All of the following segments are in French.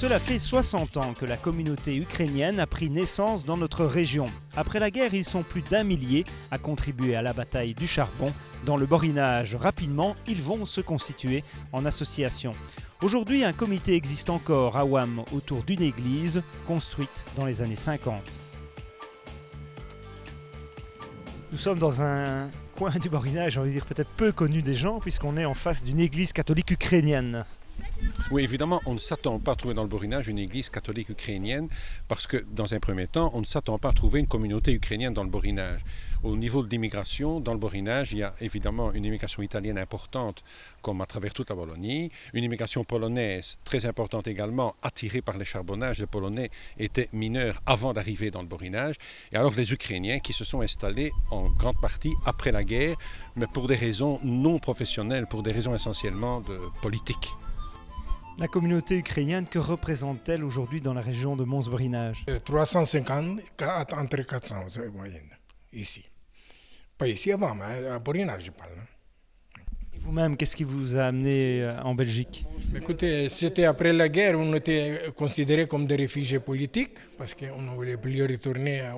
Cela fait 60 ans que la communauté ukrainienne a pris naissance dans notre région. Après la guerre, ils sont plus d'1 millier à contribuer à la bataille du charbon. Dans le Borinage, rapidement, ils vont se constituer en association. Aujourd'hui, un comité existe encore à Wam autour d'une église construite dans les années 50. Nous sommes dans un coin du Borinage, on va dire peut-être peu connu des gens, puisqu'on est en face d'une église catholique ukrainienne. Oui, évidemment, on ne s'attend pas à trouver dans le Borinage une église catholique ukrainienne parce que, dans un premier temps, on ne s'attend pas à trouver une communauté ukrainienne dans le Borinage. Au niveau de l'immigration, dans le Borinage, il y a évidemment une immigration italienne importante, comme à travers toute la Wallonie, une immigration polonaise très importante également, attirée par les charbonnages. Les Polonais étaient mineurs avant d'arriver dans le Borinage, et alors les Ukrainiens qui se sont installés en grande partie après la guerre, mais pour des raisons non professionnelles, pour des raisons essentiellement politiques. La communauté ukrainienne, que représente-t-elle aujourd'hui dans la région de Mons-Borinage ? 350, entre 400 moyenne, ici. Pas ici avant, mais à Borinage, je parle. Et vous-même, qu'est-ce qui vous a amené en Belgique ? Écoutez, c'était après la guerre, on était considérés comme des réfugiés politiques, parce qu'on ne voulait plus retourner à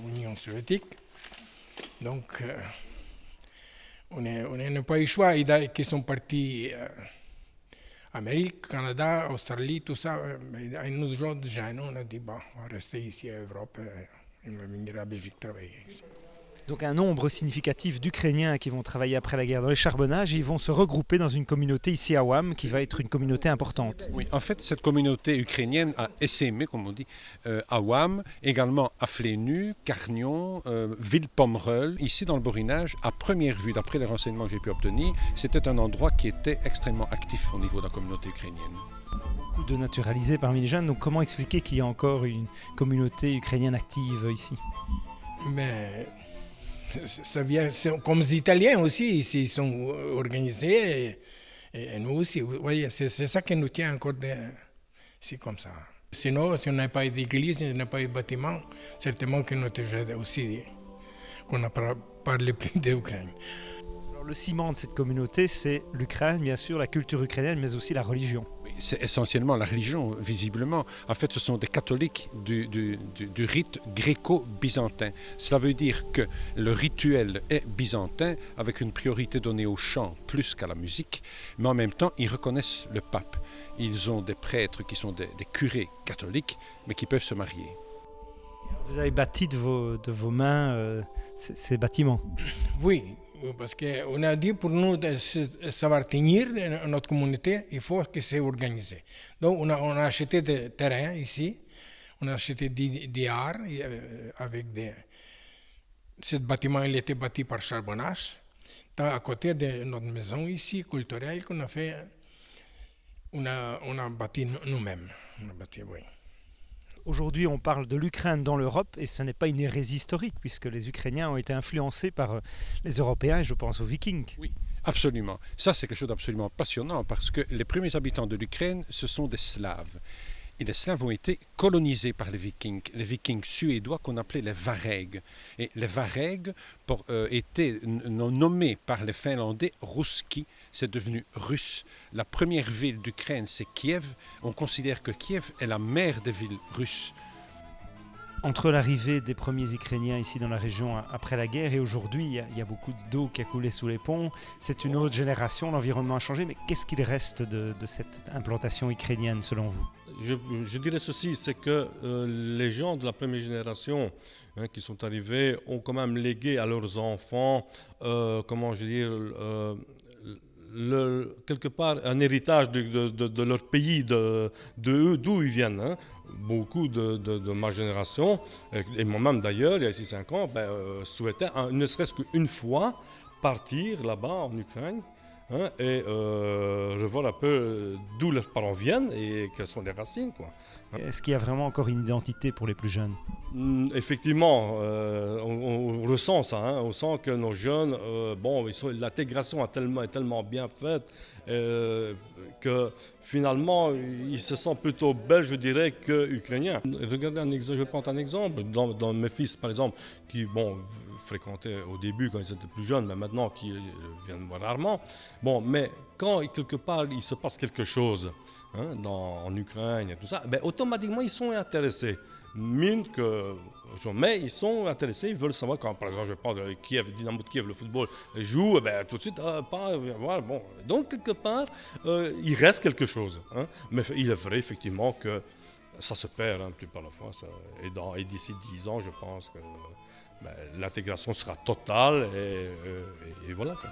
l'Union soviétique. Donc, on n'a pas eu le choix, qui sont partis... Amérique, Canada, Australie, tout ça. Mais nous autres jeunes, on a dit, bon, on va rester ici en Europe et on va venir à Belgique travailler ici. Donc un nombre significatif d'Ukrainiens qui vont travailler après la guerre dans les charbonnages, ils vont se regrouper dans une communauté ici à Wam, qui va être une communauté importante. Oui, en fait, cette communauté ukrainienne a essaimé, comme on dit, à Wam, également à Flénu, Carnion, Ville-Pomerol. Ici, dans le Borinage, à première vue, d'après les renseignements que j'ai pu obtenir, c'était un endroit qui était extrêmement actif au niveau de la communauté ukrainienne. Beaucoup de naturalisés parmi les jeunes, donc comment expliquer qu'il y a encore une communauté ukrainienne active ici ? Mais ça vient, comme les Italiens aussi, ils sont organisés et nous aussi. Vous voyez, c'est ça qui nous tient encore c'est comme ça. Sinon, si on n'a pas d'église, si on n'a pas de bâtiment, certainement que notre jeu aussi, qu'on n'a pas parlé plus d'Ukraine. Alors, le ciment de cette communauté, c'est l'Ukraine, bien sûr, la culture ukrainienne, mais aussi la religion. C'est essentiellement la religion, visiblement. En fait, ce sont des catholiques du rite gréco-byzantin. Cela veut dire que le rituel est byzantin, avec une priorité donnée au chant plus qu'à la musique, mais en même temps, ils reconnaissent le pape. Ils ont des prêtres qui sont des curés catholiques, mais qui peuvent se marier. Vous avez bâti de vos mains ces bâtiments. Oui. Parce qu'on a dit pour nous de savoir tenir notre communauté, il faut que c'est organisé. Donc on a acheté des terrains ici, on a acheté des arts avec des... Ce bâtiment il était bâti par charbonnage. À côté de notre maison ici, culturelle, qu'on a fait, on a bâti nous-mêmes. On a bâti, oui. Aujourd'hui, on parle de l'Ukraine dans l'Europe et ce n'est pas une hérésie historique puisque les Ukrainiens ont été influencés par les Européens et je pense aux Vikings. Oui, absolument. Ça, c'est quelque chose d'absolument passionnant parce que les premiers habitants de l'Ukraine, ce sont des Slaves. Et les Slaves ont été colonisés par les Vikings suédois qu'on appelait les Varegs. Et les Varegs étaient nommés par les Finlandais Russki, c'est devenu russe. La première ville d'Ukraine, c'est Kiev. On considère que Kiev est la mère des villes russes. Entre l'arrivée des premiers Ukrainiens ici dans la région après la guerre et aujourd'hui, il y a beaucoup d'eau qui a coulé sous les ponts. C'est une autre génération, l'environnement a changé, mais qu'est-ce qu'il reste de cette implantation ukrainienne selon vous ? Je dirais ceci, c'est que les gens de la première génération qui sont arrivés ont quand même légué à leurs enfants, quelque part un héritage de leur pays, d'où ils viennent. Beaucoup de ma génération, et moi-même d'ailleurs, il y a 6-5 ans, souhaitaient ne serait-ce qu'une fois partir là-bas en Ukraine et revoir un peu d'où leurs parents viennent et quelles sont les racines, quoi. Est-ce qu'il y a vraiment encore une identité pour les plus jeunes ? Effectivement, on ressent ça. On sent que nos jeunes, l'intégration est tellement bien faite que finalement, ils se sentent plutôt belges, je dirais, que ukrainiens. Regardez je prends un exemple. Dans mes fils, par exemple, qui fréquentaient au début quand ils étaient plus jeunes, mais maintenant qui viennent rarement. Bon, mais quand quelque part il se passe quelque chose en Ukraine et tout ça, ben, automatiquement ils sont intéressés. Mais ils sont intéressés, ils veulent savoir quand, par exemple, je parle de Kiev, Dynamo de Kiev, le football joue, ben, tout de suite, voilà, bon. Donc, quelque part, il reste quelque chose. Mais il est vrai, effectivement, que ça se perd un petit peu à la fois. Et d'ici 10 ans, je pense que ben, l'intégration sera totale et voilà. Quoi.